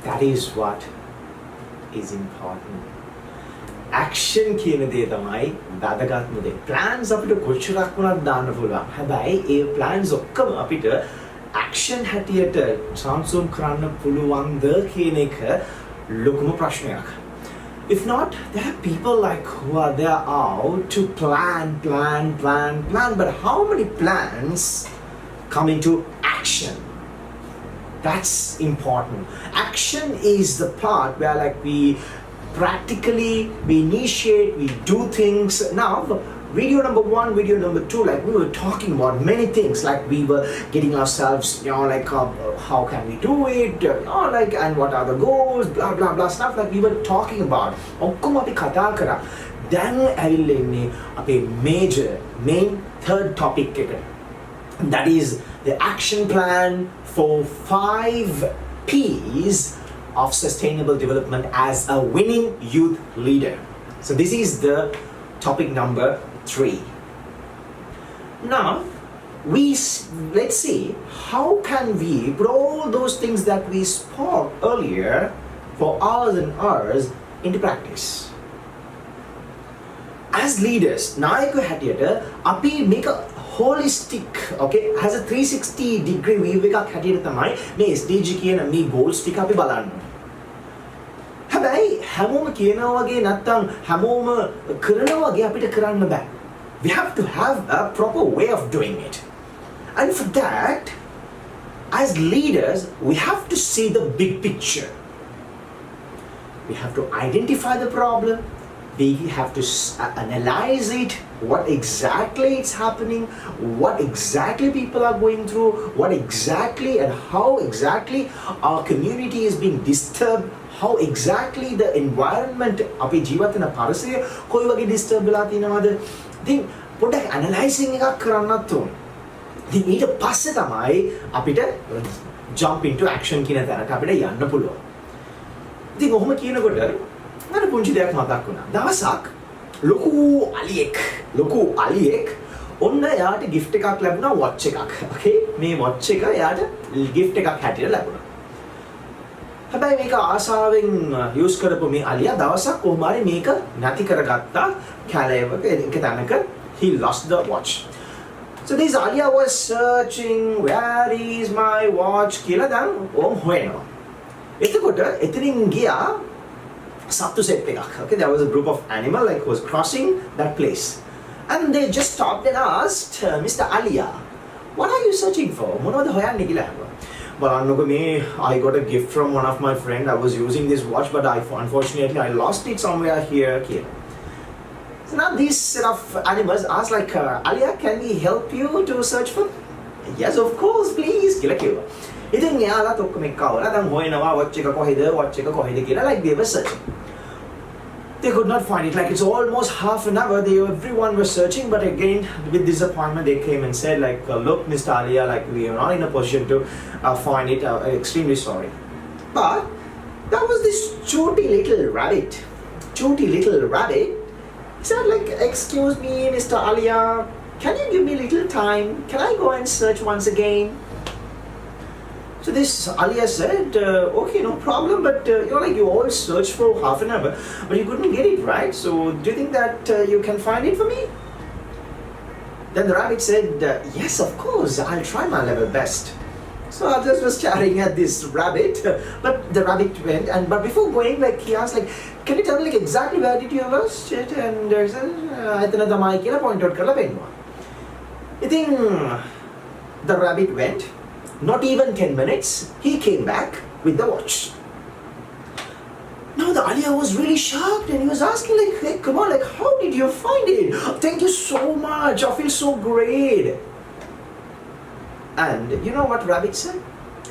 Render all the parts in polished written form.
That is what is important. Action කියන දේ තමයි වැදගත්ම දේ. Plans අපිට කොච්චරක් වුණත් දාන්න පුළුවන්. හැබැයි ඒ plans ඔක්කොම අපිට action හැටියට transform කරන්න පුළුවන්ද කියන එක ලොකුම ප්‍රශ්නයක්. If not, there are people like who are there out to plan, but how many plans come into action? That's important. Action is the part where like we practically, we initiate, we do things. Now, video number 1, video number 2, like we were talking about many things, like we were getting ourselves, like how can we do it, like, and what are the goals, blah, stuff like we were talking about. ඔක්කොම අපි කතා කරා. දැන් ඇවිල්ලා ඉන්නේ අපේ main third topic එකට. That is the action plan for 5 P's of sustainable development as a winning youth leader. So this is the topic number 3. Now, let's see how can we put all those things that we spoke earlier for hours and hours into practice. As leaders, නායක හැටියට අපි මේක holistic, okay, has a 360-degree view එකක් හැටියට තමයි මේ SDG කියන මේ goals ටික අපි බලන්න. හැබැයි හැමෝම කියනවා වගේ නැත්තම් හැමෝම කරනවා වගේ අපිට කරන්න බෑ. We have to have a proper way of doing it. And for that, as leaders, we have to see the big picture. We have to identify the problem. We have to analyze it, what exactly is happening, what exactly people are going through, what exactly and how exactly our community is being disturbed, how exactly the environment, අපි ජීවත් වෙන පරිසරය කොයි වගේ disturb වෙලා තියෙනවද? ඉතින් පොඩ්ඩක් analyzing එකක් කරන්නත් ඕන. ඉතින් ඊට පස්සේ තමයි අපිට jump into action කියන තැනට අපිට යන්න පුළුවන්. ඉතින් ඔහොම කියනකොට මට පුංචි දෙයක් මතක් වුණා. දවසක් ලොකු අලියෙක් ඔන්න එයාට gift එකක් ලැබුණා, watch එකක්. Okay? මේ watch එක එයාට gift එකක් හැටියට ලැබුණා. හැබැයි මේක ආසාවෙන් use කරපු මේ අලියා දවසක් කොහොම හරි මේක නැති කරගත්තා කැලේවක එක තැනක. He lost the watch. So this Alia was searching, where is my watch කියලා දැන් ඕම් හොයනවා. එතකොට එතනින් ගියා සත්තු සෙට් එකක්. Okay, there was a group of animal like who was crossing that place. And they just stopped and asked, Mr. Alia, what are you searching for? මොනවද හොයන්නේ කියලා අහුවා. බලන්නකො මේ I got a gift from one of my friend. I was using this watch but unfortunately I lost it somewhere here. So now these set of animals asked like, Alia, can we help you to search for? Yes, of course, please. කියලා කිව්වා. ඉතින් එයාලා ඔක්කොම එක්කවලා දැන් හොයනවා watch එක කොහෙද කියලා like they were searching. They could not find it. Like it's almost half an hour. Everyone was searching, but again with disappointment they came and said like, look, Mr. Alia, like we are not in a position to find it. Extremely sorry. But there was this choti little rabbit. He said like, excuse me, Mr. Alia, can you give me a little time? Can I go and search once again? So this Alia said, okay, no problem, but you all searched for half an hour, but you couldn't get it, right? So do you think that you can find it for me? Then the rabbit said, yes, of course, I'll try my level best. So others were staring at this rabbit, but the rabbit went, but before going, like he asked, like, can you tell me like exactly where did you lost it? And there's එතන තමයි කියලා point out කරලා පෙන්නුවා. I think the rabbit went. Not even 10 minutes, he came back with the watch. Now the Alia was really shocked and he was asking like, hey, come on, like how did you find it? Thank you so much, I feel so great. And you know what Rabbit said?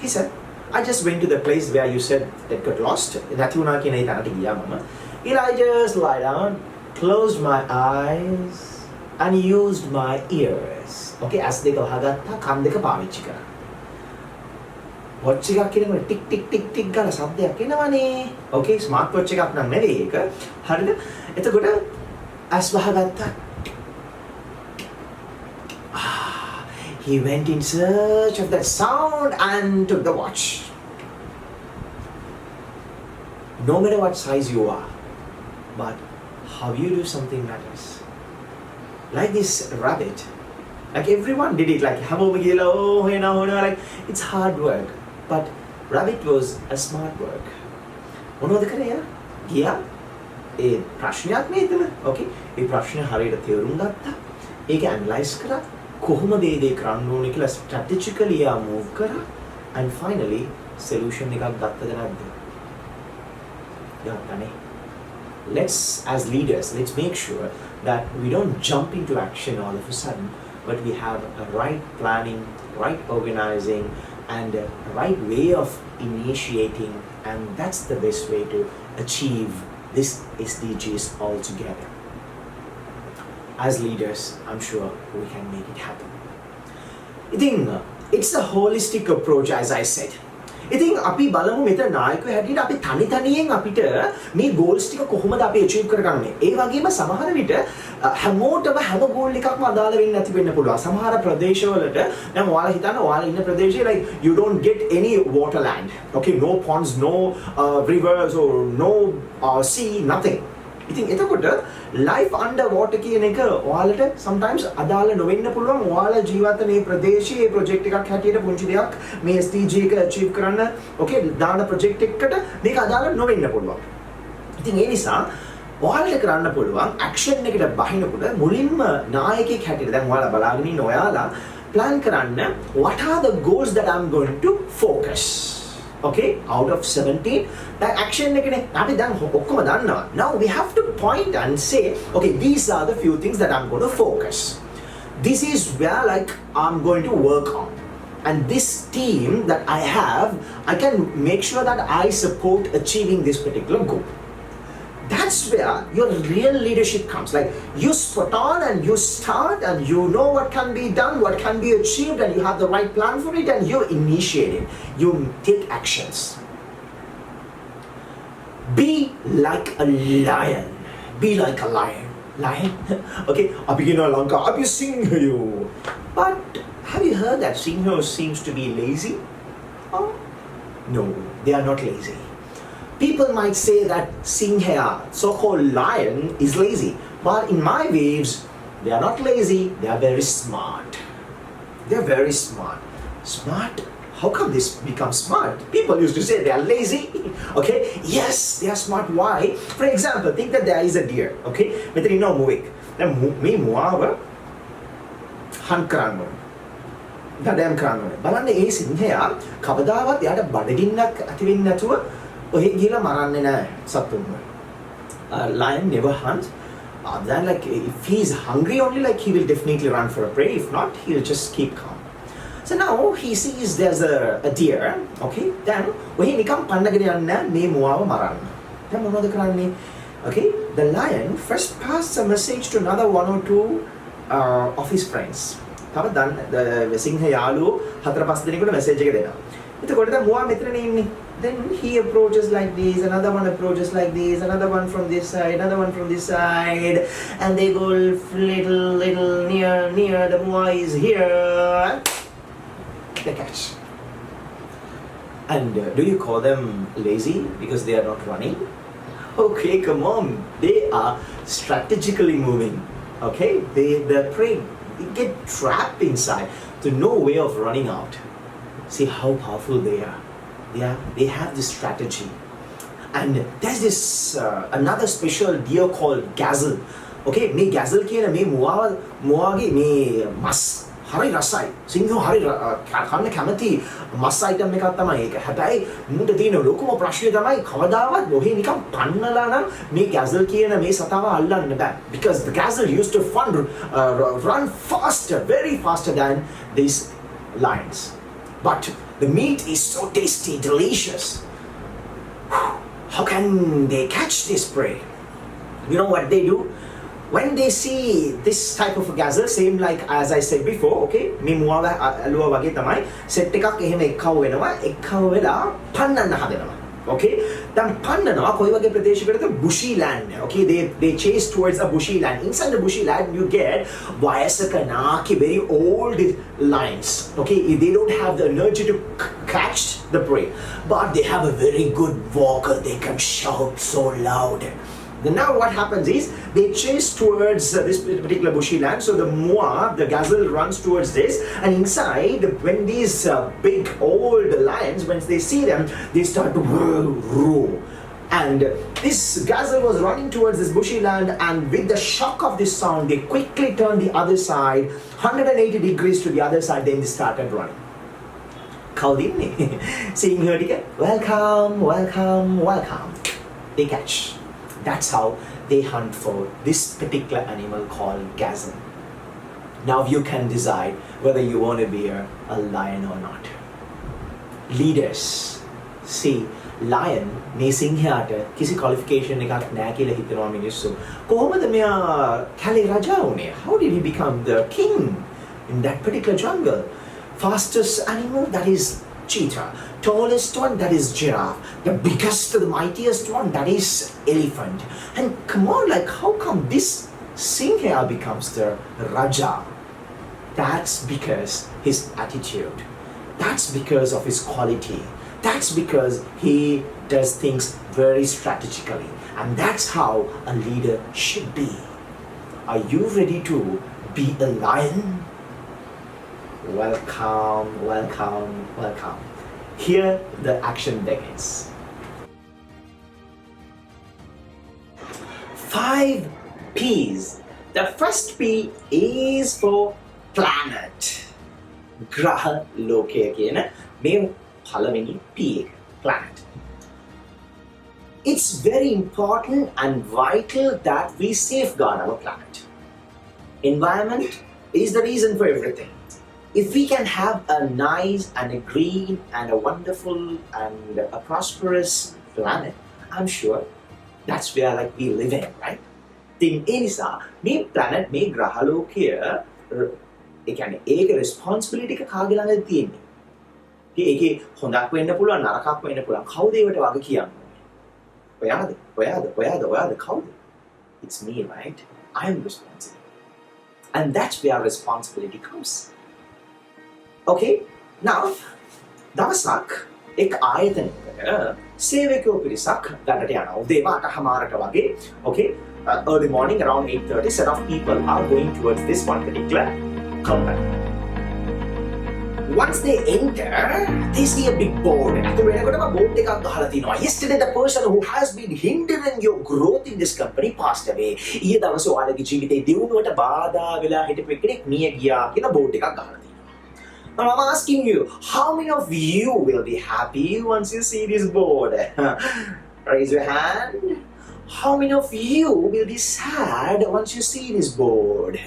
He said, I just went to the place where you said it got lost. And I just lie down, closed my eyes and used my ears. Okay, as they go hagatta kan deka පාවිච්චි කරා. watch එකක් කියනකොට ටික් ටික් ටික් ටික් ගාලා શબ્දයක් එනවනේ. Okay, smart watch එකක් නම් නෙවෙයි ඒක. හරිද? එතකොට ඇස් වහගත්තා. He went in search of that sound and took the watch. no matter what size you are, but how you do something matters. Like this rabbit, like everyone did it, like like it's hard work, but rabbit was a smart work. මොනවද කරේ යා? ගියා ඒ ප්‍රශ්නයක් නේද? ඕකේ ඒ ප්‍රශ්නේ හරියට තේරුම් ගත්තා. ඒක ඇනලයිස් කරා කොහොමද ඒ දේ කරන්න ඕනේ කියලා strategically යා move කරා and finally solution එකක් ගත්තද නැද්ද? ගත්තානේ. Let's, as leaders, let's make sure that we don't jump into action all of a sudden, but we have a right planning, right organizing, and a right way of initiating, and that's the best way to achieve this SDGs altogether. As leaders, I'm sure we can make it happen. I think it's a holistic approach, as I said. ඉතින් අපි බලමු මෙතන නායකයෝ හැටියට අපි තනි තනියෙන් අපිට මේ ගෝල්ස් ටික කොහොමද අපි අචීව් කරගන්නේ. ඒ වගේම සමහර විට හැමෝටම හැම ගෝල් එකක්ම අදාළ වෙන්නේ නැති වෙන්න පුළුවන්. සමහර ප්‍රදේශවලට දැන් ඔයාලා හිතන්න ඔයාලා ඉන්න ප්‍රදේශයේ like you don't get any water land. Okay, no ponds, no rivers or no sea, nothing. ඉතින් එතකොට life under water කියන එක ඔයාලට sometimes අදාළ නොවෙන්න පුළුවන්. ඔයාලා ජීවත් වෙන මේ ප්‍රදේශයේ project එකක් හැටියට පුංචි දෙයක් මේ SDG එක achieve කරන්න okay දාන project එකකට මේක අදාළ නොවෙන්න පුළුවන්. ඉතින් ඒ නිසා ඔයාලට කරන්න පුළුවන් action එකට බහිනකොට මුලින්ම නායකයෙක් හැටියට දැන් ඔයාලා බලාගෙන ඉන්න ඔයාලා plan කරන්න what are the goals that I'm going to focus. Okay, out of 17 that action එකනේ අපි දැන් ඔක්කොම දන්නවා. Now we have to point and say okay, these are the few things that I'm going to focus. This is where like I'm going to work on, and this team that I have, I can make sure that I support achieving this particular goal. That's where your real leadership comes. Like you spot on and you start and you know what can be done, what can be achieved, and you have the right plan for it and you initiate it. You take actions. Be like a lion. Be like a lion. Lion? Okay, Abhigina Lanka, Abhi Sinhala. But have you heard that Sinhala seems to be lazy? Oh, no, they are not lazy. People might say that Sinhala, so-called lion, is lazy. But in my views, they are not lazy, they are very smart. They are very smart. Smart? How come this becomes smart? People used to say they are lazy. Okay? Yes, they are smart. Why? For example, think that there is a deer. Okay? But you know, moving. Then me muava hunt කරන්න දඩයම් කරන්න ඕනේ. බලන්න ඒ සිංහයා කවදාවත් එයාට බඩගින්නක් ඇති වෙන්නේ නැතුව ඔහෙ ගිහලා මරන්නේ නැහැ සතුන්ව. Lion never hunts. Then like if he's hungry only, like he will definitely run for a prey. If not, he'll just keep calm. So now he sees there's a deer. Okay, then ඔහෙ නිකන් පන්නගෙන යන්න මේ මුවාව මරන්න. දැන් මොනවද කරන්නේ? Okay, the lion first passed a message to another one or two of his friends. තව දන්න සිංහ යාළුවෝ 4-5 දෙනෙකුට message එක දෙනවා. එතකොට දැන් මුවා මෙතනනේ ඉන්නේ. Then he approaches like this, another one approaches like this, another one from this side, another one from this side, and they go little near, the Moa is here, they catch. And do you call them lazy because they are not running? Okay, come on, they are strategically moving, okay? They're prey, they get trapped inside, to no way of running out. See how powerful they are. Yeah, they have this strategy. And there's this another special deer called gazelle. Okay, me gazelle කියන මේ මුවාගේ මේ මස් හරි රසයි. සිංහෝ හරි කන්න කැමති මස් අයිටම් එකක් තමයි ඒක. හැබැයි මුන්ට තියෙන ලොකුම ප්‍රශ්නේ තමයි කවදාවත් ඔහෙ නිකන් පන්නලා නම් මේ gazelle කියන මේ සතාව අල්ලන්න බෑ. Because the gazelle used to run faster, very faster than these lions. But the meat is so tasty, delicious. How can they catch this prey? You know what they do? When they see this type of a gazelle, same like as I said before, okay? මේ මුවාව අලුවා වගේ තමයි set එකක් එහෙම එක්කව වෙනවා. එක්කව වෙලා පන්නන්න හදනවා. Okay, then Pandana, Koivage Pradesh, bushy land. Okay, they chase towards a bushy land. Inside the bushy land, you get Vayasakanaki, very old lions. Okay, they don't have the energy to catch the prey, but they have a very good walker. They can shout so loud. Then now what happens is they chase towards this particular bushy land. So the moa, the gazelle, runs towards this, and inside, when these big old lions, when they see them, they start to roar. And this gazelle was running towards this bushy land, and with the shock of this sound, they quickly turned the other side, 180 degrees to the other side. Then they started running. Seeing her, welcome, welcome, welcome. They catch. That's how they hunt for this particular animal called gazelle. Now you can decide whether you want to be a lion or not. Leaders, see, lion මේ සිංහයාට කිසි qualification එකක් නැහැ කියලා හිතනවා මිනිස්සු. කොහොමද මෙයා කැලේ රජා වුණේ? How did he become the king in that particular jungle? Fastest animal, that is cheetah. Tallest one, that is giraffe. The biggest, the mightiest one, that is elephant. And come on, like how come this Sinhala becomes the Raja? That's because his attitude. That's because of his quality. That's because he does things very strategically. And that's how a leader should be. Are you ready to be a lion? Welcome, welcome, welcome. Here the action begins. 5 P's. The first P is for planet. Graha Lokaya කියන මේ පළවෙනි P එක, planet. It's very important and vital that we safeguard our planet. Environment is the reason for everything. If we can have a nice and a green and a wonderful and a prosperous planet, I'm sure that's where like we live in, right? ඉතින් ඒ නිසා මේ planet මේ ග්‍රහලෝකය ඒ කියන්නේ ඒක responsibility එක කාගේ ළඟද තියෙන්නේ? ඒකේ හොඳක් වෙන්න පුළුවන් නරකක් වෙන්න පුළුවන්. කවුද ඒවට වග කියන්නේ? ඔයාද කවුද? It's me, right? I am responsible. And that's where responsibility comes. Okay, now දවසක් එක් ආයතනයකට සේවකයෝ පිරිසක් ගන්නට යනවා. උදේම 8:00ට වගේ. Okay, early morning around 8:30, set of people are going towards this one particular company. Once they enter, they see a big board. Yesterday, the person who has been hindering your growth in this company passed away. Now I'm asking you, how many of you will be happy once you see this board? Raise your hand. How many of you will be sad once you see this board?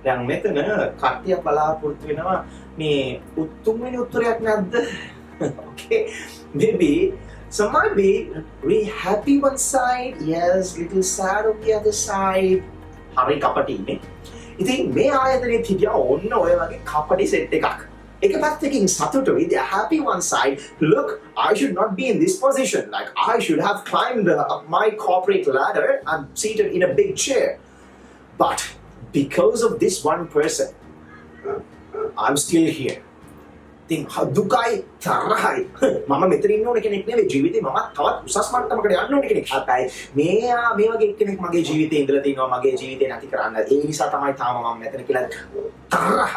දැන් මෙතන කට්ටිය බලාපොරොත්තු වෙනවා මේ උතුම්වෙනි උත්තරයක් නැද්ද? Okay, maybe some might be really happy one side, yes, little sad on the other side. හරි කපටිනේ. ඉතින් මේ ආයතනයේ තිබියා ඕන්න ඔය වගේ කපටි සෙට් එකක්. එක පැත්තකින් සතුටුයි, they are happy one side. Look, I should not be in this position. Like I should have climbed up my corporate ladder and seated in a big chair. But because of this one person, I'm still here. Think දුකයි තරහයි මම මෙතන ඉන්න ඕන කෙනෙක් නෙවෙයි ජීවිතේ මම තවත් උසස් මට්ටමකට යන්න ඕන කෙනෙක්. හැබැයි මේ වගේ එක්කෙනෙක් මගේ ජීවිතේ ඉඳලා තිනවා මගේ ජීවිතේ නැති කරන්න. ඒ නිසා තමයි තාම මම මෙතන කියලා තරහ.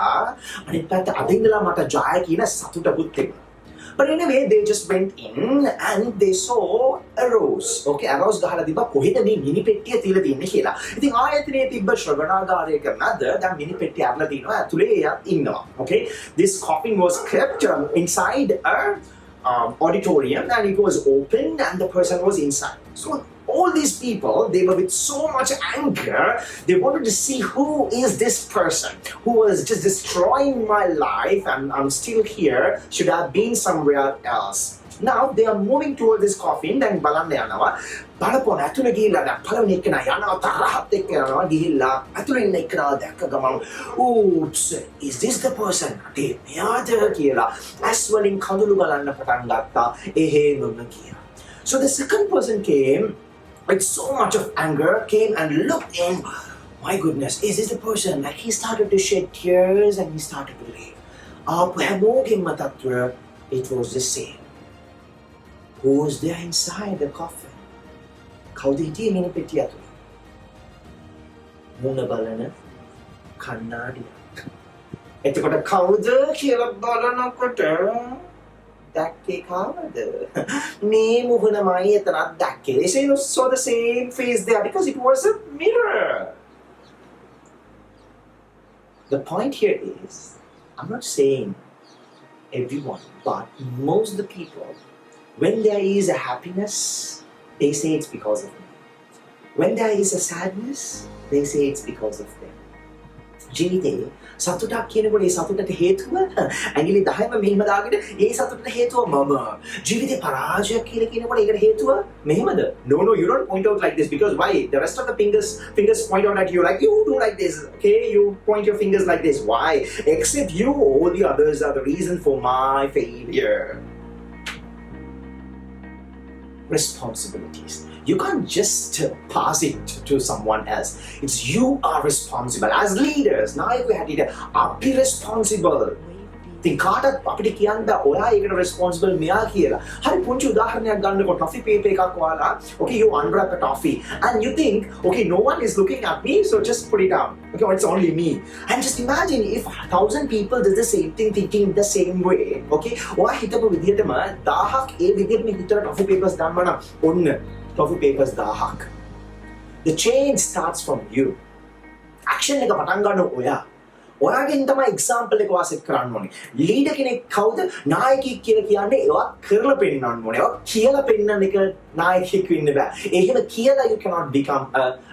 අනිත් පැත්ත අද ඉඳලා මට ජය කියන සතුටකුත් තිබුණා. But anyway, they just went in and they saw arrows. Okay, arrows ගහලා තිබ්බා කොහෙද මේ මිනි පෙට්ටිය තියලා තින්නේ කියලා. ඉතින් ආයතනයේ තිබ්බ ශ්‍රවණාගාරයක මැද දැන් මිනි පෙට්ටිය අරලා තිනවා ඇතුලේ එයා ඉන්නවා. Okay, this coffin was kept inside a auditorium and it was open and the person was inside. So all these people, they were with so much anger. They wanted to see who is this person who was just destroying my life, and I'm still here, should have been somewhere else. Now they are moving toward this coffin. Then බලන්න යනවා. බලපොන ඇතුළේ ගිහිල්ලා දැන් පළවෙනි එක යනවා තරහත් එක්ක යනවා ගිහිල්ලා ඇතුළේ ඉන්න එක දැක්ක ගමන් oops, is this the person? ඒ මෙයාද කියලා ඇස් වලින් කඳුළු ගලන්න පටන් ගත්තා. එහෙ නොන කියලා. So the second person came with so much of anger, came and looked in. My goodness, is this the person? Like he started to shed tears and he started to leave. හැමෝගෙම තත්ත්වය, it was the same. Who was there inside the coffin? කවුද හිටියේ මිනි පෙට්ටිය ඇතුළේ? මුණ බලන කණ්ණාඩියක්. එතකොට කවුද කියලා බලනකොට දැක්කේ කවුද? මේ මුහුණමයි එතනක් දැක්කේ. They saw the same face there because it was a mirror. The point here is, I'm not saying everyone, but most of the people, when there is a happiness, they say it's because of me. When there is a sadness, they say it's because of them. ජීවිතේ සතුටක් කියනකොට ඒ සතුටට හේතුව ඇඟිලි 10ම මෙහෙම දාගෙන ඒ සතුටට හේතුව මම. ජීවිතේ පරාජයක් කියලා කියනකොට ඒකට හේතුව මෙහෙමද? No, you don't point out like this because why? The rest of the fingers point out at you like you do like this. Okay, you point your fingers like this. Why? Except you, all the others are the reason for my failure. Responsibilities. You can't just pass it to someone else. It's you are responsible. As leaders, now if we had it, be responsible. ඉතින් කාටත් අපිට කියන්න ඔයා ඒකට responsible මෙයා කියලා. හරි පුංචි උදාහරණයක් ගන්නකො toffee paper එකක් වාලා. Okay, you unwrap a toffee and you think, okay, no one is looking at me, so just put it down. Okay, it's only me. And just imagine if 1,000 people did the same thing, thinking the same way. Okay, ඔයා හිතපු විදිහටම 1000ක් ඒ විදිහට මේ හිතලා toffee papers දාන්න ඔන්න toffee papers 1000ක්. The change starts from you. Action එක පටන් ගන්න ඔයා. ඔයාගෙන් තමයි example එක වාසෙත් කරන්න ඕනේ. leader කෙනෙක් කවුද? නායකයෙක් කියලා කියන්නේ ඒවා කරලා පෙන්නන්න ඕනේ. ඒවා කියලා පෙන්නන්න එක නායකයෙක් වෙන්න බෑ. එහෙම කියලා you cannot become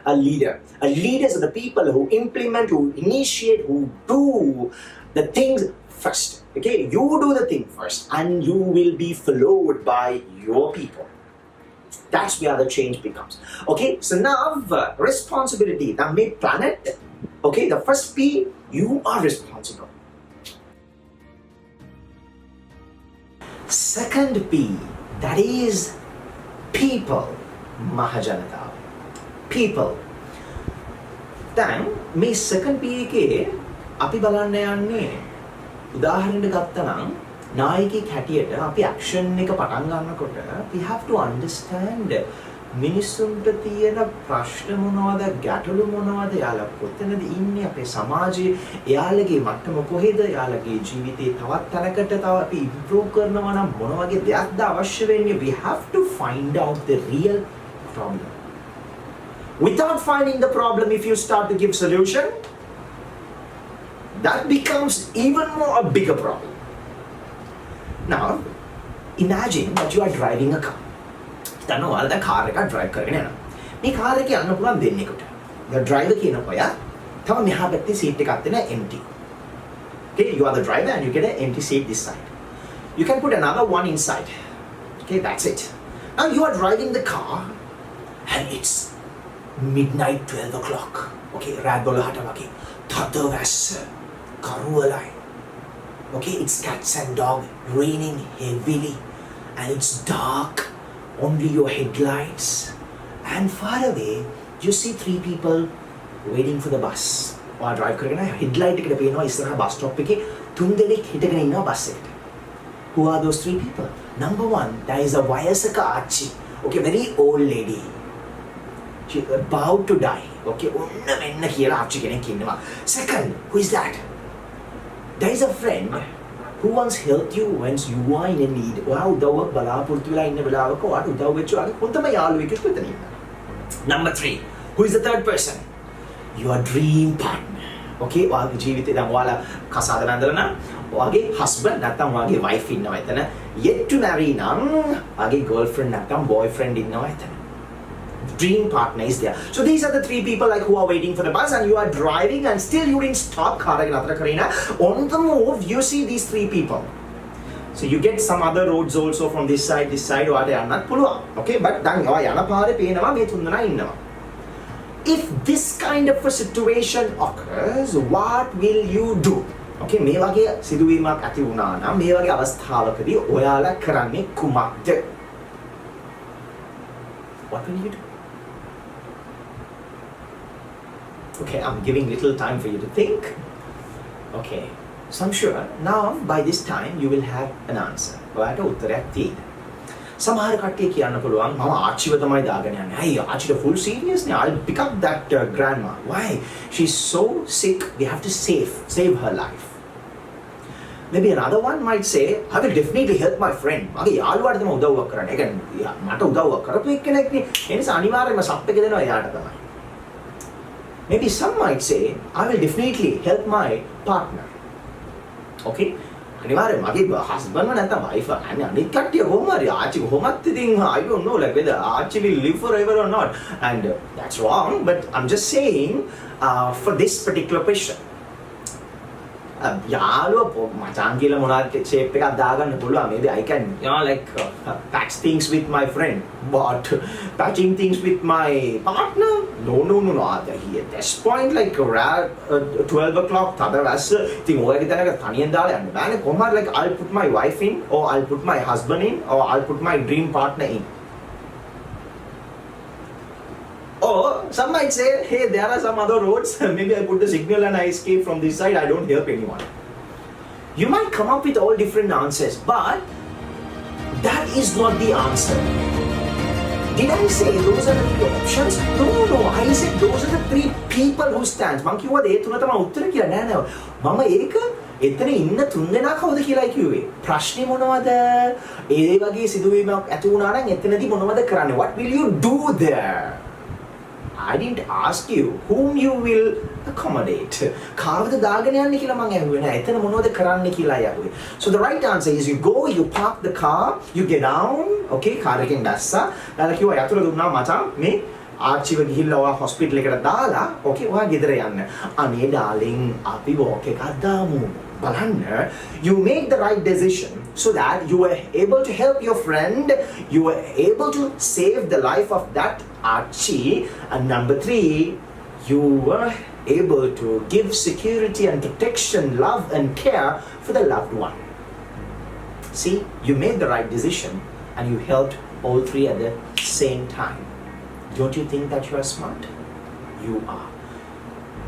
a leader. A leaders are the people who implement, who initiate, who do the things first. Okay, you do the thing first and you will be followed by your people. That's where the change becomes. Okay, so now responsibility. Now make planet. Okay, the first P, you are responsible. Second P, that is people. Mahajanata. People. Then, මේ second P එකේ අපි බලන්න යන්නේ උදාහරණයක් ගත්තා නම් නායකයෙක් හැටියට අපි action එක පටන් ගන්නකොට we have to understand මිනිස්සුන්ට තියෙන ප්‍රශ්න මොනවද, ගැටලු මොනවද, එයාලා කොතනද ඉන්නේ අපේ සමාජයේ, එයාලගේ මට්ටම කොහෙද, එයාලගේ ජීවිතේ තවත් තැනකට තව අපි improve කරනවා නම් මොන වගේ දෙයක්ද අවශ්‍ය වෙන්නේ. We have to find out the real problem. Without finding the problem, if you start to give solution, that becomes even more a bigger problem. Now, imagine that you are driving a car. දැන් ඔයාලා දැන් car එකක් drive කරගෙන යනවා. මේ car එකේ යන්න පුළුවන් දෙන්නෙකුට. The driver කියනකොට යා තව මෙහා පැත්තේ seat එකක් තියෙන empty. Okay, you are the driver and you get an empty seat this side. You can put another one inside. Okay, that's it. Now you are driving the car and it's midnight 12 o'clock. Okay, රාත් 12ට වගේ. තද වැස්ස කරුවලයි. Okay, it's cats and dog raining heavily and it's dark. Only your headlights, and far away you see 3 people waiting for the bus. Or drive කරගෙන headlight එකට පේනවා ඉස්සරහා bus stop එකේ 3 දෙනෙක් හිටගෙන ඉන්නවා bus එකට. Who are those 3 people? Number 1, there is a වයසක ආච්චි. Okay, very old lady. She about to die. Okay, ඔන්න මෙන්න කියලා ආච්චි කෙනෙක් ඉන්නවා. Second, who is that? There is a friend who once helped you when you are in a need. ඔයා උදව්වක් බලාපොරොත්තු වෙලා ඉන්න වෙලාවක ඔයාට උදව් වෙච්ච ඔයාගේ හොඳම යාළුවෙක් එතන ඉන්නවා. Number 3, who is the third person? Your dream partner. Okay, ඔයාගේ ජීවිතේ දැන් ඔයාලා කසාද බැඳලා නම් ඔයාගේ husband නැත්නම් ඔයාගේ wife ඉන්නවා එතන. Yet to marry නම් ඔයාගේ girlfriend නැත්නම් boyfriend ඉන්නවා එතන. dream partner is there. So these are the three people like who are waiting for the bus, and you are driving and still you didn't stop car එක නතර කරේ නෑ. On the move you see these three people. So you get some other roads also from this side ඔයාට යන්නත් පුළුවන්. Okay, but දැන් ඔයා යන පාරේ පේනවා මේ තුන්දෙනා ඉන්නවා. If this kind of a situation occurs, what will you do? Okay, මේ වගේ සිදුවීමක් ඇති වුණා නම් මේ වගේ අවස්ථාවකදී ඔයාලා කරන්නේ කුමක්ද? What will you do? Okay, I'm giving little time for you to think. Okay, so I'm sure now by this time you will have an answer. ඔයාට උත්තරයක් තියෙනවා. සමහර කට්ටිය කියන්න පුළුවන් මම ආච්චිව තමයි දාගෙන යන්නේ. අයි ආච්චිට full serious නේ. I'll pick up that grandma. Why? She's so sick. We have to save her life. Maybe another one might say, I will definitely help my friend. මගේ යාළුවාට තමයි උදව්වක් කරන්න. ඒ කියන්නේ මට උදව්වක් කරපු එක්කෙනෙක් නේ. ඒ නිසා අනිවාර්යයෙන්ම සප් එක දෙනවා එයාට තමයි. Maybe some might say, I will definitely help my partner. Okay? අනිවාර්යයෙන් මගේ husband නැත්නම් wife අනිත් කට්ටිය කොහොම හරි ආච්චි කොහොමත් ඉතින් I don't know like whether ආච්චි will live forever or not, and that's wrong, but I'm just saying for this particular question යාළුවා මචං කියලා මොනවාද shape එකක් දාගන්න පුළුවන්. Maybe I can like patch things with my friend, but patching things with my partner no. At this point like 12 o'clock තද වැස්ස ඉතින් ඔයගේ තැනක තනියෙන් දාලා යන්න බෑනේ. කොහොමද like I'll put my wife in, or I'll put my husband in, or I'll put my dream partner in. Or some might say, hey, there are some other roads. Maybe I put the signal and I escape from this side. I don't help anyone. You might come up with all different answers, but that is not the answer. Did I say those are the three options? No. I said those are the three people who stand. මං කිව්වා ඒ තුන තමයි උත්තර කියලා. නෑ. මම ඒක එතන ඉන්න තුන්දෙනා කවුද කියලායි කිව්වේ. ප්‍රශ්නේ මොනවද? ඒ වගේ සිදුවීමක් ඇති වුණා නම් එතනදී මොනවද කරන්නේ? What will you do there? I didn't ask you whom you will accommodate. කාවද දාගෙන යන්නේ කියලා මං ඇහුවේ නෑ. එතන මොනවද කරන්න කියලා ඇහුවේ. So the right answer is you go, you park the car, you get down, okay, car එකෙන් දැස්සා. ඊළඟ කිව්වා යතුරු දුන්නා මචං මේ ආච්චිව ගිහිල්ලා ඔයා හොස්පිටල් එකට දාලා, okay, ඔයා ගෙදර යන්න. අනේ darling අපි walk එකක් දාමු. බලන්න, you make the right decision so that you were able to help your friend, you were able to save the life of that Archie, and number 3, you were able to give security and protection, love and care for the loved one. See, you made the right decision and you helped all three at the same time. Don't you think that you are smart? You are.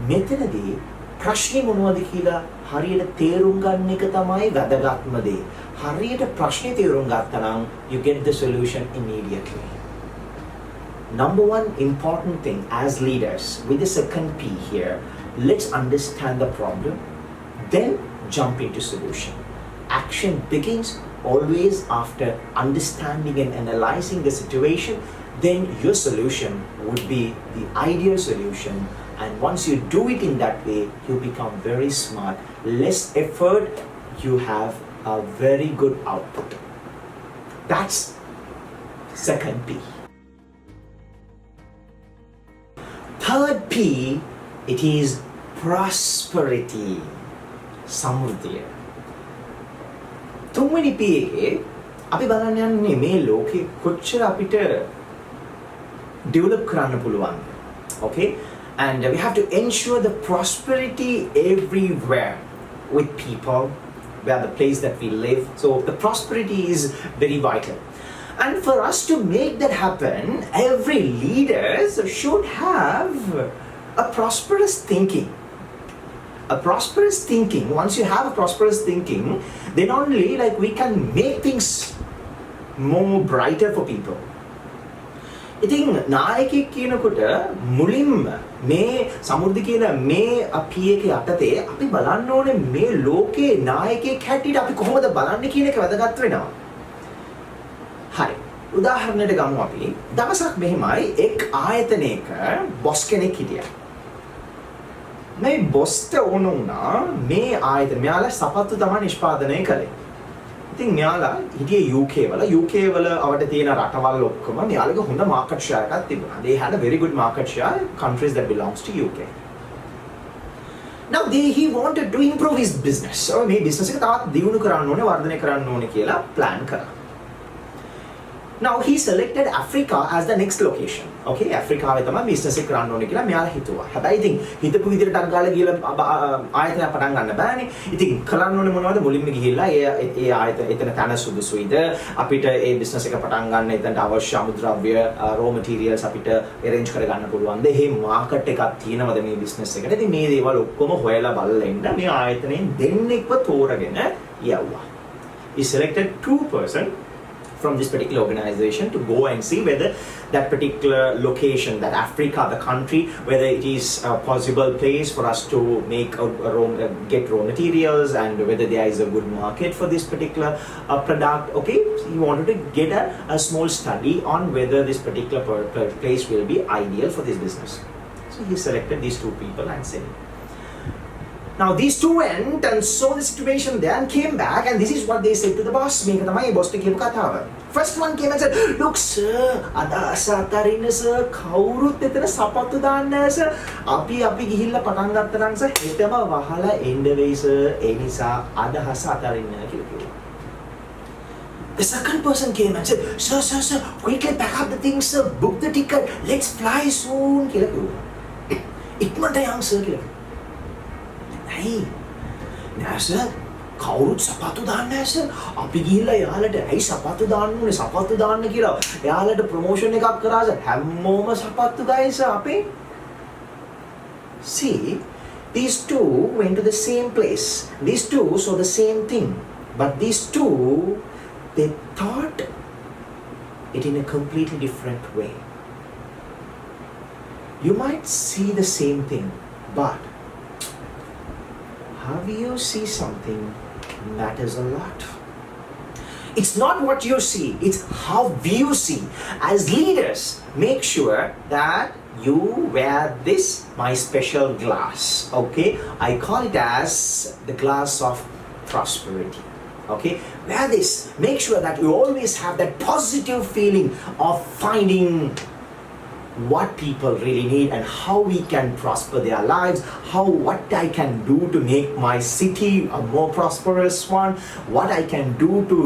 මෙතනදී ප්‍රශ්නේ මොනවද කියලා හරියට තේරුම් ගන්න එක තමයි වැදගත්ම දේ. හරියට ප්‍රශ්නේ තේරුම් ගත්තා නම් you get the solution immediately. Number one important thing as leaders, with the second P here, let's understand the problem, then jump into solution. Action begins always after understanding and analyzing the situation, then your solution would be the ideal solution. And once you do it in that way, you become very smart. Less effort, you have a very good output. That's second P. Third P, it is prosperity. Samurdhiya. තුන්වෙනි P එකේ අපි බලන්න යන්නේ මේ ලෝකේ කොච්චර අපිට develop කරන්න පුළුවන්ද. Okay? And we have to ensure the prosperity everywhere with people, where the place that we live. So the prosperity is very vital. And for us to make that happen, every leaders should have a prosperous thinking. A prosperous thinking, once you have a prosperous thinking, then only like we can make things more brighter for people. ඉතින් නායකයෙක් කියනකොට මුලින්ම මේ සමෘද්ධි කියන මේ අපි එක යටතේ අපි බලන්න ඕනේ මේ ලෝකේ නායකයෙක් හැටියට අපි කොහොමද බලන්නේ කියන එක වැදගත් වෙනවා. හරි. උදාහරණයක් ගමු අපි. දවසක් මෙහෙමයි එක් ආයතනයක බොස් කෙනෙක් හිටියා. මේ බොස්ට ඕන වුණා මේ ආයතන මෙයාලා සපත්තු තමයි නිෂ්පාදනය කළේ. ඉතින් මෙයාලා හිටියේ UK වල අවට තියෙන රටවල් ඔක්කොම මෙයාලගේ හොඳ market share එකක් තිබුණා. They had a very good market share countries that belongs to UK. Now he wanted to improve his business. So මේ business එක තවත් දියුණු කරන්න ඕනේ, වර්ධනය කරන්න ඕනේ කියලා plan කරා. Now he selected Africa as the next location. Okay, ඇෆ්‍රිකාවේ තමයි business එක කරන්න ඕනේ කියලා මෙයාලා හිතුවා. හැබැයි ඉතින් හිතපු විදිහට ටක් ගාලා ගිහලා ආයතනය පටන් ගන්න බෑනේ. ඉතින් කරන්න ඕනේ මොනවද? මුලින්ම ගිහිල්ලා ඒ ආයතන එතන තන සුදුසුයිද අපිට ඒ business එක පටන් ගන්න එතනට අවශ්‍ය අමුද්‍රව්‍ය raw materials අපිට arrange කරගන්න පුළුවන්ද? එහෙ market එකක් තියෙනවද මේ business එකට? ඉතින් මේ දේවල් ඔක්කොම හොයලා බලලා ඉන්න මේ ආයතනයෙන් දෙන්නෙක්ව තෝරගෙන යවුවා. He selected 2 person from this particular organization to go and see whether that particular location, that Africa, the country, whether it is a possible place for us to make get raw materials and whether there is a good market for this particular product. Okay, so he wanted to get a small study on whether this particular place will be ideal for this business. So he selected these 2 people and sent it. Now these 2 went and saw the situation there and came back, and this is what they said to the boss. මේක තමයි boss ට කියපු කතාව. First one came and said, "Look sir, අදහස අතරින්න sir, කවුරුත් එතන සපත්තු දාන්නේ නැහැ sir. අපි ගිහිල්ලා පටන් ගත්තා නම් sir හෙටම වහලා එන්න වෙයි sir. ඒ නිසා අදහස අතරින්න කියලා කිව්වා. The second person came and said, "Sir, quickly pack up the things sir, book the ticket, let's fly soon." කියලා කිව්වා. ඉක්මනට යන්න sir කියලා. නෑ සර් කවුරුත් සපත්තු දාන්නේ නැහැ සර්. අපි ගිහිල්ලා එයාලට ඇයි සපත්තු දාන්න ඕනේ සපත්තු දාන්න කියලා එයාලට ප්‍රොමෝෂන් එකක් කරා සර්. හැමෝම සපත්තු ගයි සර් අපේ. See, these 2 went to the same place. These 2 saw the same thing. But these 2, they thought it in a completely different way. You might see the same thing, but how you see something matters a lot. It's not what you see, it's how you see. As leaders, make sure that you wear this, my special glass. Okay, I call it as the glass of prosperity. Okay, wear this. Make sure that you always have that positive feeling of finding what people really need and how we can prosper their lives, what I can do to make my city a more prosperous one, what I can do to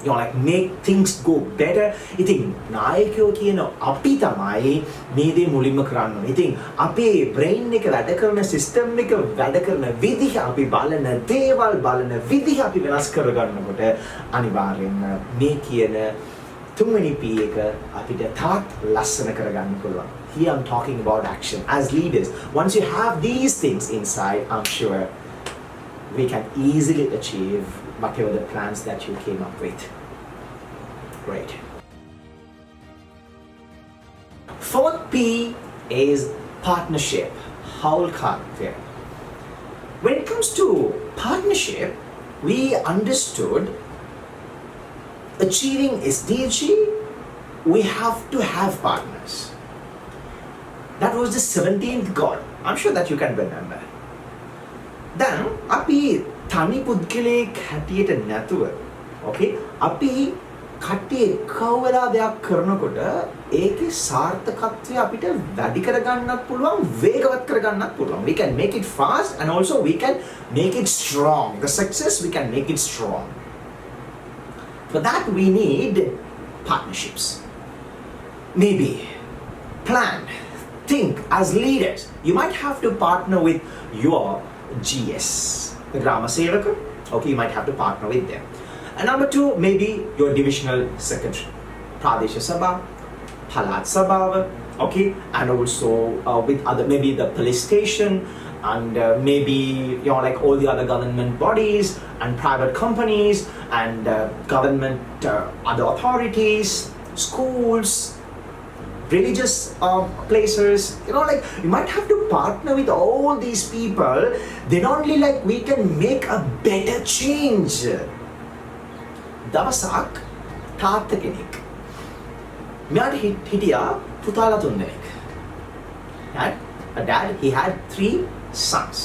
like make things go better. ඉතින් නායකයෝ කියන අපි තමයි මේ දේ මුලින්ම කරන්න ඕනේ. ඉතින් අපේ brain එක වැඩ කරන system එක වැඩ කරන විදිහ අපි බලන දේවල් බලන විදිහ අපි වෙනස් කරගන්නකොට අනිවාර්යෙන්ම මේ කියන තුන්වෙනි P එක අපිට තාත් ලස්සන කරගන්න පුළුවන්. Here I'm talking about action. As leaders, once you have these things inside, I'm sure we can easily achieve whatever the plans that you came up with. Great. 4th P is partnership. When it comes to partnership, we understood achieving SDG, we have to have partners. That was the 17th goal. I'm sure that you can remember. Then, අපි තනි පුද්ගලයෙක් හැටියට නැතුව, okay, අපි කට්ටිය එක්කවලා දෙයක් කරනකොට ඒකේ සාර්ථකත්වය අපිට වැඩි කරගන්නත් පුළුවන්, වේගවත් කරගන්නත් පුළුවන්. We can make it fast and also we can make it strong. The success we can make it strong. For that we need partnerships. Maybe plan, think as leaders. You might have to partner with your GS, the Grama Sevaka. Okay, you might have to partner with them. And number 2, maybe your divisional secretary, Pradesha Sabha, Palat Sabha, okay, and also with other, maybe the police station, and maybe like all the other government bodies and private companies and government other authorities, schools, religious places, like you might have to partner with all these people. Then only like we can make a better change. දවසක් තාත්තා කෙනෙක් මෙයාට හිටියා පුතාලා 3 දෙනෙක්. A dad, he had 3 sons.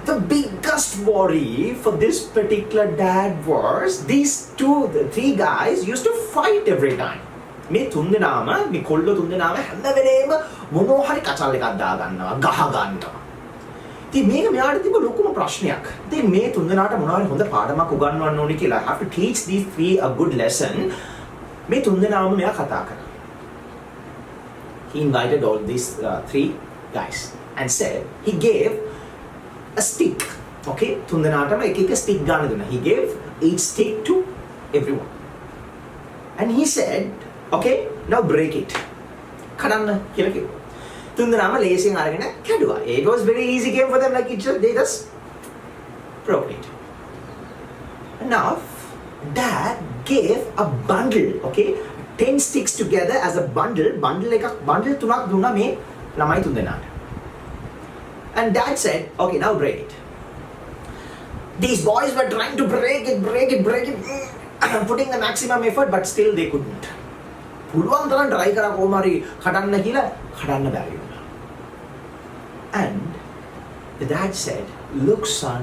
the biggest worry for this particular dad was the three guys used to fight every time. මේ තුන්දෙනාම මේ කොල්ල තුන්දෙනාම හැම වෙලේම මොනවා හරි කචල් එකක් දා ගන්නවා, ගහ ගන්නවා. ඉතින් මේක මෙයාට තිබ්බ ලොකුම ප්‍රශ්නයක්. ඉතින් මේ තුන්දෙනාට මොනවා හරි හොඳ පාඩමක් උගන්වන්න ඕනේ කියලා I have to teach these three a good lesson. මේ තුන්දෙනාම මෙයා කතා කරා. He invited all these three guys and said he gave a stick. Okay, තුන්දෙනාටම එක එක stick ගන්න දුන්නා. He gave each stick to everyone. And he said, okay, now break it. කඩන්න කියලා කිව්වා. තුන්දෙනාම ලේසියෙන් අරගෙන කැඩුවා. It was very easy game for them, like they just broke it. And now dad gave a bundle, okay, 10 sticks together as a bundle තුනක් දුන්නා මේ ළමයි තුන්දෙනාට. And dad said, okay, now break it. These boys were trying to break it, putting the maximum effort, but still they couldn't. පුළුවන් තරම් try කරා කොහොම හරි කඩන්න කියලා කඩන්න බැරි වුණා. And the dad said, look son,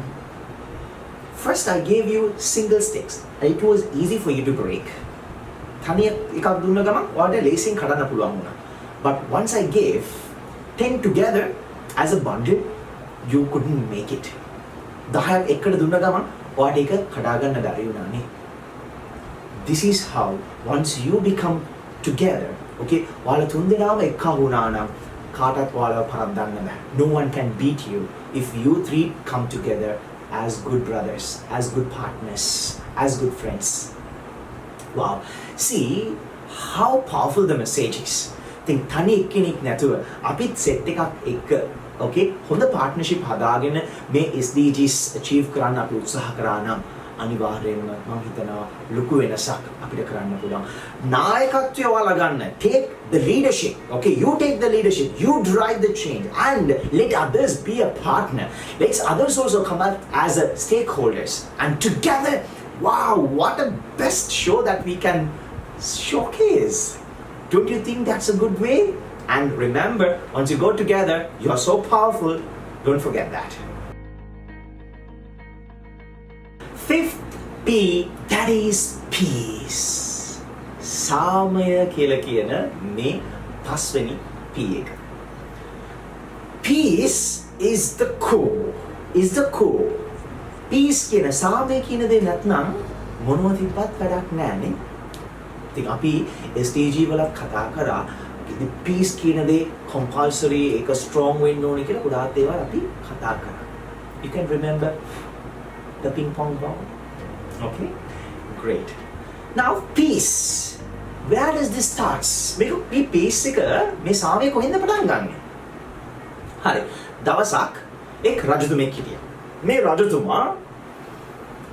first I gave you single sticks. It was easy for you to break. තනිය එකක් දුන්න ගමන් ඔයාලට ලේසියෙන් කඩන්න පුළුවන් වුණා. But once I gave 10 together as a bundle, you couldn't make it. 10ක් එකට දුන්න ගමන් ඔයාලට ඒක කඩා ගන්න බැරි වුණානේ. This is how once you become together, okay, ඔයාලා තුන්දෙනාම එක්ක වුණා නම් කාටවත් ඔයාලව පරද්දන්න බෑ. No one can beat you if you three come together as good brothers, as good partners, as good friends. Wow. See how powerful the message is. Think තනි එක්කෙනෙක් නැතුව අපිත් සෙට් එකක් එක්ක, okay, හොඳ partnership හදාගෙන මේ SDGs achieve කරන්න අපි උත්සාහ කරා නම් අනිවාර්යයෙන්ම මම හිතනවා ලොකු වෙනසක් අපිට කරන්න පුළුවන්. නායකත්වය ඔයාලා ගන්න. Take the leadership. Okay, you take the leadership. You drive the change and let others be a partner. Let others also come out as a stakeholders. And together, wow, what a best show that we can showcase. Don't you think that's a good way? And remember, once you go together, you are so powerful. Don't forget that. Fifth P, that is peace. සාමය කියලා කියන මේ පස්වෙනි P එක. Peace is the core. Peace කියන සාමය කියන දේ නැත්නම් මොනවද තිබ්බත් වැඩක් නෑනේ. ඉතින් අපි SDG වලත් කතා කරා peace කියන දේ compulsory ඒක strong වෙන්න ඕනේ කියලා ගොඩාක් දේවල් අපි කතා කරා. You can remember the ping pong ball. Okay, great. Now peace, where does this starts? මේ peace එක මේ සාමය කොහෙන්ද පටන් ගන්නෙ? හරි, දවසක් එක් රජතුමෙක් හිටියා. මේ රජතුමා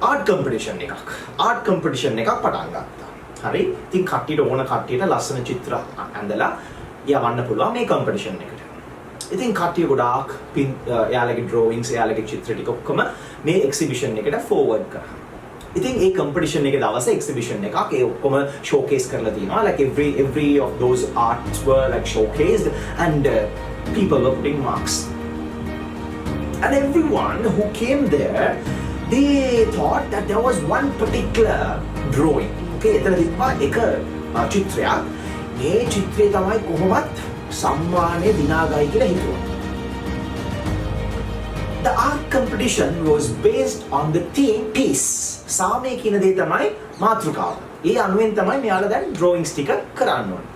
ආර්ට් කම්පිටිෂන් එකක් පටන් ගත්තා. හරි, ඉතින් කට්ටියට ඕන කට්ටියට ලස්සන චිත්‍ර ඇඳලා යවන්න පුළුවන් මේ කම්පිටිෂන් එකට. ඉතින් කට්ටිය ගොඩාක් එයාලගේ drawings එයාලගේ චිත්‍ර ටික ඔක්කොම මේ එක්සිබිෂන් එකට forward කරා. ඉතින් ඒ කම්පිටිෂන් එකේ දවසේ එක්සිබිෂන් එකක් ඒ ඔක්කොම showcase කරලා තියෙනවා. Like every of those arts were like showcased and people were putting marks. And everyone who came there, they thought that there was one particular drawing. Okay, එතන තිබ්බා එක චිත්‍රයක්. මේ චිත්‍රය තමයි කොහොමත් සම්මානය දිනාගයි කියලා හිතුවා. The art competition was based on the theme peace. සාමය කියන දේ තමයි මාතෘකාව. ඒ අනුවෙන් තමයි මෙයාලා දැන් drawings ටික කරන්න ඕනේ.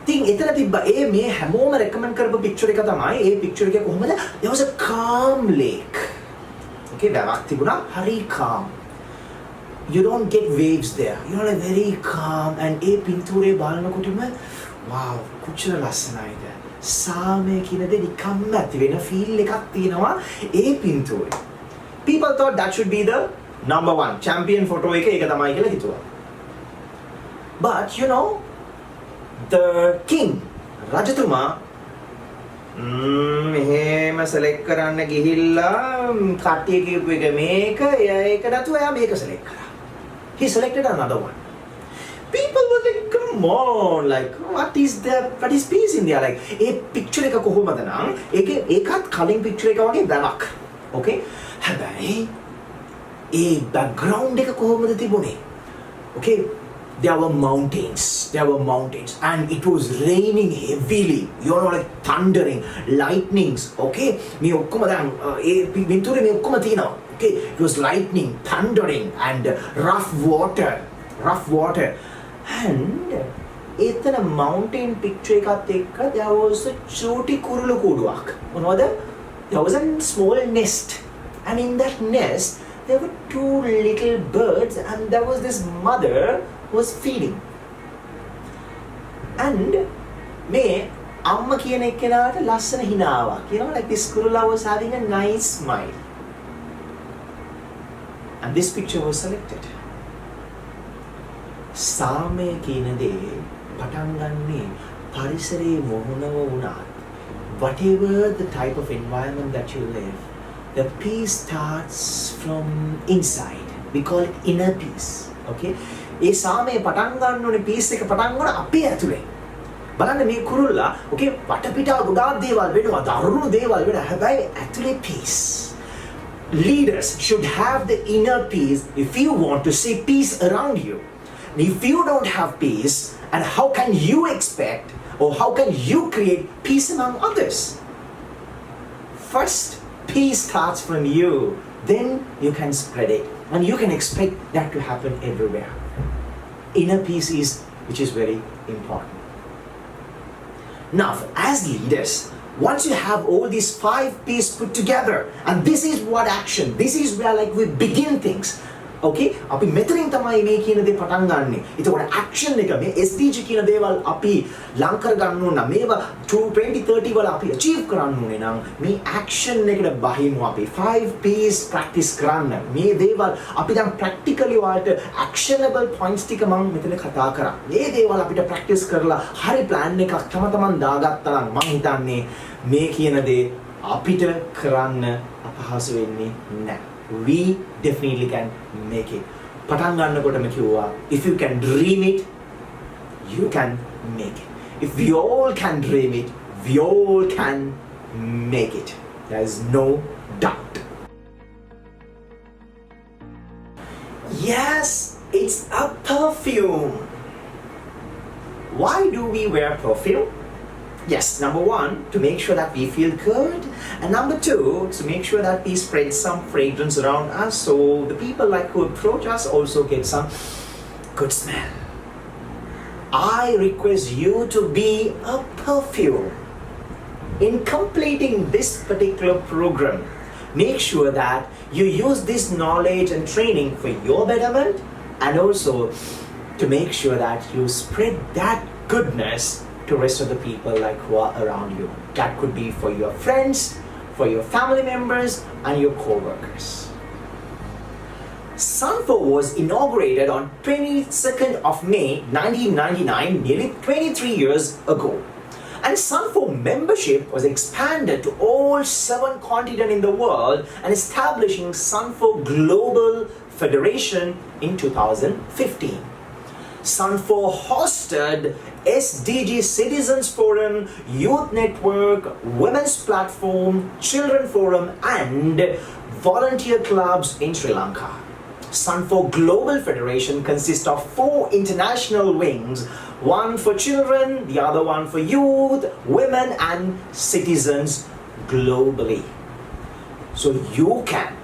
ඉතින් එතන තිබ්බා මේ හැමෝම recommend කරපු picture එක තමයි ඒ picture එකේ කොහොමද there was a calm lake. Okay, වැවක් තිබුණා හරි calm. You don't get waves there. You're like very calm and A පින්තූරේ බලනකොටම wow, කොච්චර ලස්සනයිද. සාමය කියන දේ නිකම්ම ඇති වෙන feel එකක් තියෙනවා ඒ පින්තූරේ. People thought that should be the number one champion photo එක ඒක තමයි කියලා හිතුවා. But you know, the king, රජතුමා මෙහෙම select කරන්න ගිහිල්ලා කට්ටිය කියපු එක මේක ඒක නැතුව එයා මේක select කරා. He selected another one. People were like, come on, like what is peace in there? Like a picture එක කොහොමද නම් ඒකත් කලින් picture එක වගේ වැවක්. Okay, හැබැයි ඒ background එක කොහොමද තිබුණේ? Okay, there were mountains and it was raining heavily, you know, like thundering, lightnings. Okay, මේ ඔක්කොම දැන් ඒ පින්තූරේ මේ ඔක්කොම තියෙනවා. Okay, it was lightning, thundering and rough water and එතන mountain picture එකත් එක්ක there was a චූටි කුරුළු කූඩුවක්. මොනවද? There was a small nest and in that nest there were two little birds and there was this mother who was feeding. And මේ අම්මා කියන එක්කෙනාට ලස්සන හිනාවක්. You know, like this kurula was having a nice smile. And this picture was selected. සාමය කියන දේ පටන් ගන්නේ පරිසරයේ මොහොනව වුණත් whatever the type of environment that you live, the peace starts from inside. We call it inner peace. Okay? ඒ සාමය පටන් ගන්න ඕනේ peace එක පටන් ගන්න අපේ ඇතුලේ. බලන්න මේ කුරුල්ලා okay වටපිටා ගොඩාක් දේවල් වෙනවා, දරුණු දේවල් වෙනවා. හැබැයි ඇතුලේ peace. Leaders should have the inner peace if you want to see peace around you. And if you don't have peace, and how can you expect or how can you create peace among others? First, peace starts from you. Then you can spread it. And you can expect that to happen everywhere. Inner peace which is very important. Now, as leaders, once you have all these 5 P's put together, and this is what action, this is where like we begin things. Okay, අපි මෙතනින් තමයි මේ කියන දේ පටන් ගන්නෙ. ඒතකොට action එක මේ SDG කියන දේවල් අපි ලං කර ගන්න ඕන නම් මේවා 2030 වල අපි achieve කරන්න ඕනේ නම් මේ action එකට බහිමු අපි 5 P's practice කරන්න. මේ දේවල් අපි දැන් practically වලට actionable points ටික මම මෙතන කතා කරා. මේ දේවල් අපිට practice කරලා හරි plan එකක් තම තමන් දාගත්තා නම් මම හිතන්නේ මේ කියන දේ අපිට කරන්න අපහසු වෙන්නේ නැහැ. We definitely can make it. පටන් ගන්නකොටම කිව්වා if you can dream it, you can make it. If we all can dream it, we all can make it. There is no doubt. Yes, it's a perfume. Why do we wear perfume? Yes, number 1, to make sure that we feel good, and number 2, to make sure that we spread some fragrance around us so the people like who approach us also get some good smell. I request you to be a perfume. In completing this particular program, make sure that you use this knowledge and training for your betterment and also to make sure that you spread that goodness to rest of the people like who are around you. That could be for your friends, for your family members and your co-workers. SUNFO was inaugurated on 22nd of May 1999, nearly 23 years ago. And SUNFO membership was expanded to all 7 continents in the world and establishing SUNFO Global Federation in 2015. SUNFO hosted SDG Citizens Forum, Youth Network, Women's Platform, Children Forum and volunteer clubs in Sri Lanka. SUNFO Global Federation consists of 4 international wings, one for children, the other one for youth, women and citizens globally. So you can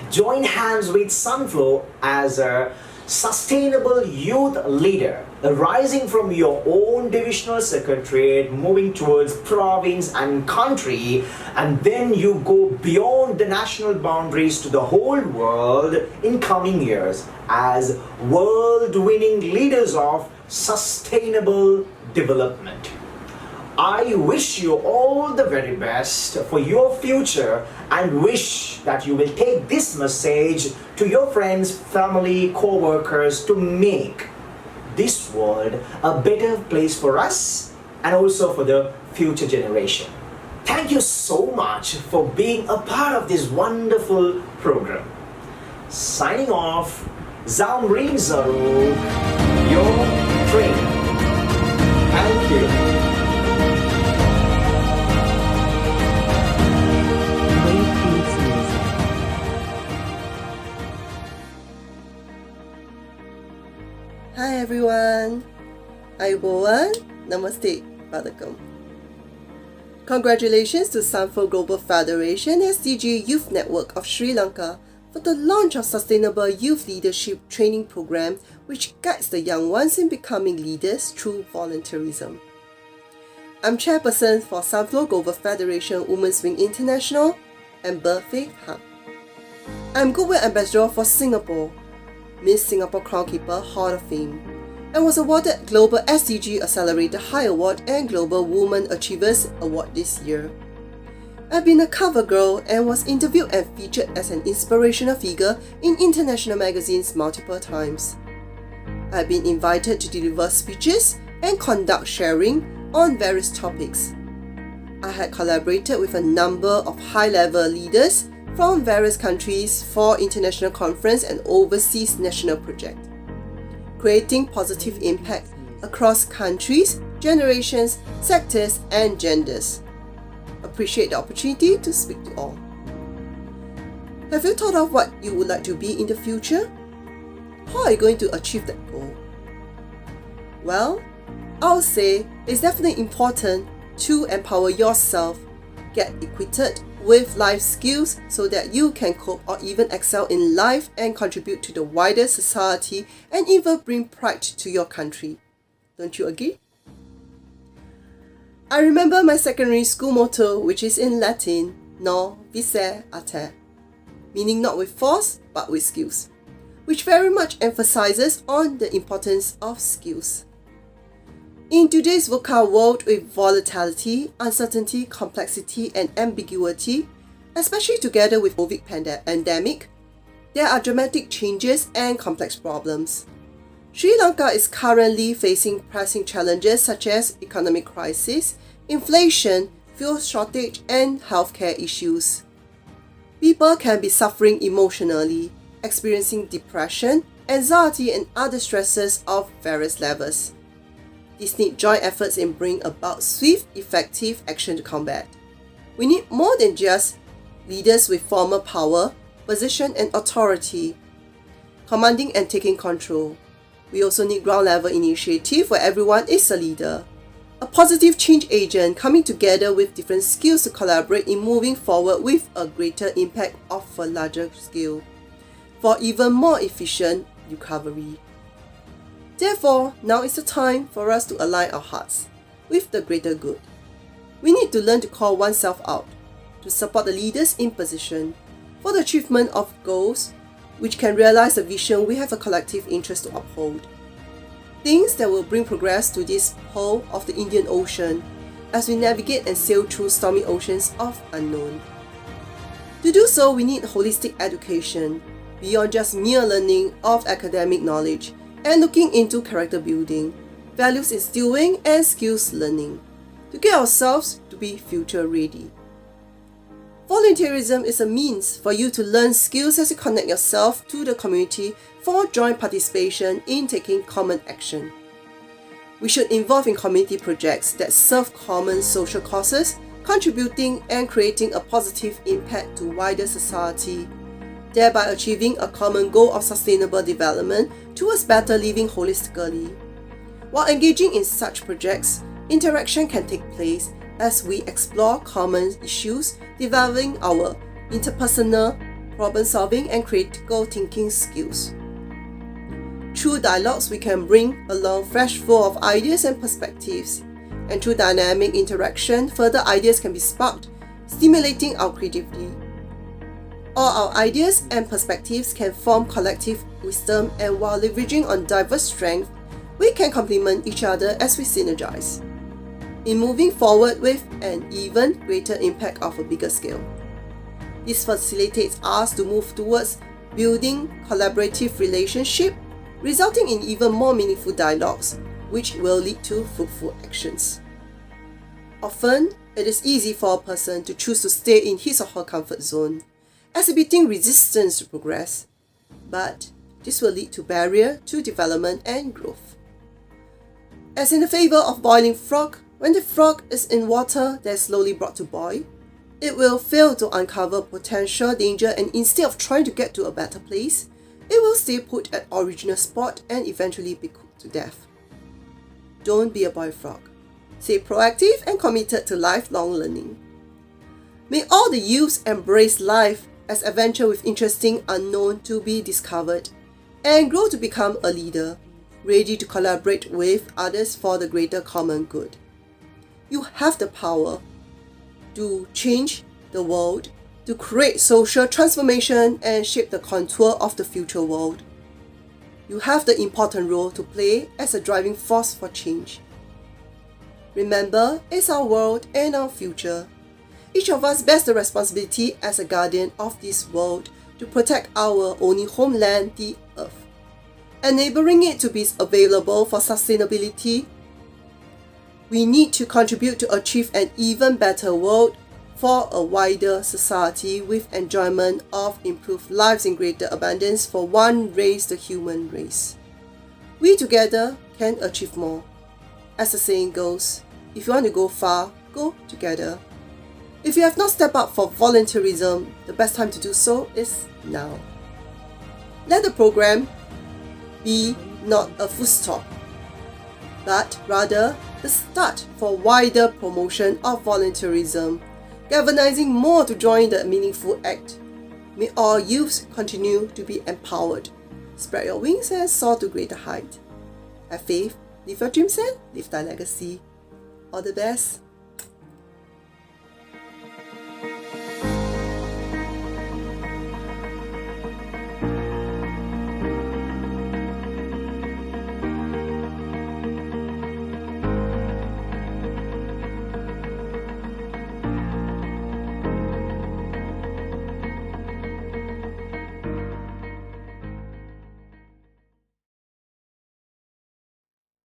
join hands with SUNFO as a sustainable youth leader, arising from your own divisional secretariat, moving towards province and country, and then you go beyond the national boundaries to the whole world in coming years as world-winning leaders of sustainable development. I wish you all the very best for your future and wish that you will take this message to your friends, family, co-workers to make this world a better place for us and also for the future generation. Thank you so much for being a part of this wonderful program. Signing off, Zamreen Zaru, your trainer. Thank you. everyone. Ayubowan, Namaste, Vanakkam. Congratulations to SUNFO Global Federation SDG Youth Network of Sri Lanka for the launch of Sustainable Youth Leadership Training Program, which guides the young ones in becoming leaders through volunteerism. I'm chairperson for SUNFO Global Federation Women's Wing International, Amber Faith Hung. I'm Goodwill Ambassador for Singapore, Miss Singapore Crown Keeper Hall of Fame, and was awarded Global SDG Accelerator High Award and Global Women Achievers Award this year. I've been a cover girl and was interviewed and featured as an inspirational figure in international magazines multiple times. I've been invited to deliver speeches and conduct sharing on various topics. I had collaborated with a number of high-level leaders from various countries for international conference and overseas national projects, creating positive impact across countries, generations, sectors, and genders. Appreciate the opportunity to speak to all. Have you thought of what you would like to be in the future? How are you going to achieve that goal? Well, I'll say it's definitely important to empower yourself, get equipped with life skills so that you can cope or even excel in life and contribute to the wider society and even bring pride to your country. Don't you agree? I remember my secondary school motto, which is in Latin, non vice arte, meaning not with force but with skills, which very much emphasizes on the importance of skills. In today's VUCA world with volatility, uncertainty, complexity, and ambiguity, especially together with COVID pandemic, there are dramatic changes and complex problems. Sri Lanka is currently facing pressing challenges such as economic crisis, inflation, fuel shortage, and healthcare issues. People can be suffering emotionally, experiencing depression, anxiety, and other stresses of various levels. These need joint efforts in bringing about swift, effective action to combat. We need more than just leaders with formal power, position, and authority, commanding and taking control. We also need ground-level initiative where everyone is a leader, a positive change agent coming together with different skills to collaborate in moving forward with a greater impact of a larger scale, for even more efficient recovery. Therefore, now is the time for us to align our hearts with the greater good. We need to learn to call oneself out, to support the leaders in position for the achievement of goals which can realize the vision we have a collective interest to uphold. Things that will bring progress to this pole of the Indian Ocean as we navigate and sail through stormy oceans of unknown. To do so, we need holistic education, beyond just mere learning of academic knowledge, and looking into character building, values instilling, and skills learning to get ourselves to be future ready. Volunteerism is a means for you to learn skills as you connect yourself to the community for joint participation in taking common action. We should involve in community projects that serve common social causes, contributing and creating a positive impact to wider society, thereby achieving a common goal of sustainable development towards better living holistically. While engaging in such projects, interaction can take place as we explore common issues, developing our interpersonal, problem-solving, and critical thinking skills. Through dialogues, we can bring along fresh flow of ideas and perspectives, and through dynamic interaction, further ideas can be sparked, stimulating our creativity. All our ideas and perspectives can form collective wisdom, and while leveraging on diverse strengths, we can complement each other as we synergize in moving forward with an even greater impact of a bigger scale. This facilitates us to move towards building collaborative relationships, resulting in even more meaningful dialogues, which will lead to fruitful actions. Often, it is easy for a person to choose to stay in his or her comfort zone, exhibiting resistance to progress, but this will lead to barrier to development and growth. As in the fable of boiling frog, when the frog is in water that is slowly brought to boil, it will fail to uncover potential danger, and instead of trying to get to a better place, it will stay put at original spot and eventually be cooked. to death. Don't be a boy frog. Stay proactive and committed to lifelong learning. May all the youths embrace life as adventure with interesting unknown to be discovered and grow to become a leader, ready to collaborate with others for the greater common good. You have the power to change the world, to create social transformation and shape the contour of the future world. You have the important role to play as a driving force for change. Remember, it's our world and our future. Each of us bears the responsibility as a guardian of this world to protect our only homeland, the Earth, enabling it to be available for sustainability. We need to contribute to achieve an even better world for a wider society with enjoyment of improved lives in greater abundance for one race, the human race. We together can achieve more. As the saying goes, if you want to go far, go together. If you have not stepped up for volunteerism, the best time to do so is now. Let the program be not a full stop, but rather the start for wider promotion of volunteerism, galvanizing more to join the meaningful act. May all youths continue to be empowered. Spread your wings and soar to greater height. Have faith, live your dreams and live thy legacy. All the best.